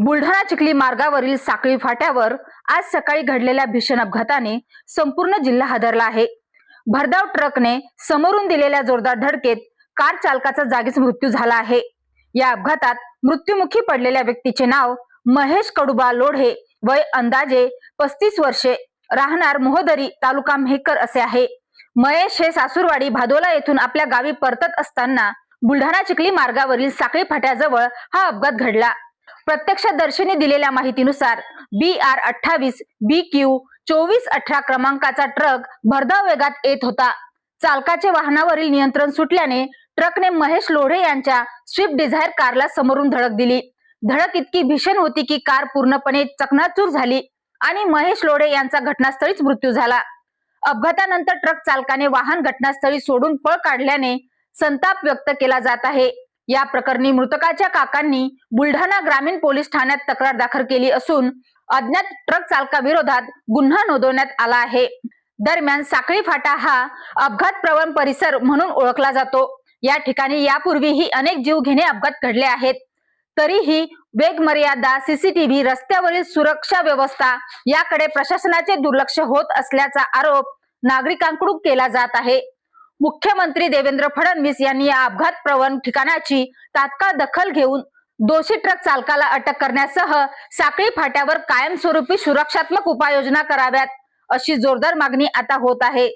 बुलढाणा चिखली मार्गावरील साखळी फाट्यावर आज सकाळी घडलेल्या भीषण अपघाताने संपूर्ण जिल्हा हादरला आहे। भरधाव ट्रकने समोरून दिलेल्या जोरदार धडकेत कार चालकाचा जागीच मृत्यू झाला आहे। या अपघातात मृत्युमुखी पडलेल्या व्यक्तीचे नाव महेश कडुबा लोढे, वय अंदाजे 35 वर्षे, राहणार मोहदरी, तालुका मेहकर असे आहे। महेश हे सासूरवाडी भादोला येथून आपल्या गावी परतत असताना बुलढाणा चिखली मार्गावरील साखळी फाट्याजवळ हा अपघात घडला। प्रत्यक्षदर्शींनी दिलेल्या माहितीनुसार BR 28 BQ 2418 क्रमांकाचा ट्रक भरधाव वेगात येत होता। चालकाचे वाहनावरील नियंत्रण सुटल्याने ट्रकने महेश लोढे यांच्या स्विफ्ट डिझायर कारला समोरून धडक दिली। धडक इतकी भीषण होती की कार पूर्णपणे चकनाचूर झाली आणि महेश लोढे यांचा घटनास्थळीच मृत्यू झाला। अपघातानंतर ट्रक चालकाने वाहन घटनास्थळी सोडून पळ काढल्याने संताप व्यक्त केला जात आहे। या प्रकरणी मृतकाच्या काकांनी बुलढाणा ग्रामीण पोलीस ठाण्यात तक्रार दाखल केली असून अज्ञात ट्रक चालकाविरोधात गुन्हा नोंदवण्यात आला आहे। दरम्यान साखळी फाटा हा अपघात प्रवण परिसर म्हणून ओळखला जातो। या ठिकाणी यापूर्वीही अनेक जीवघेणे अपघात घडले आहेत। तरीही वेग मर्यादा, CCTV, रस्त्यावरील सुरक्षा व्यवस्था याकडे प्रशासनाचे दुर्लक्ष होत असल्याचा आरोप नागरिकांकडून केला जात आहे। मुख्यमंत्री देवेंद्र फडणवीस यांनी या अपघात प्रवण ठिकाणाची तात्काळ दखल घेऊन दोषी ट्रक चालकाला अटक करण्यासह साखळी फाट्यावर कायमस्वरूपी सुरक्षात्मक उपाययोजना कराव्यात अशी जोरदार मागणी आता होत आहे।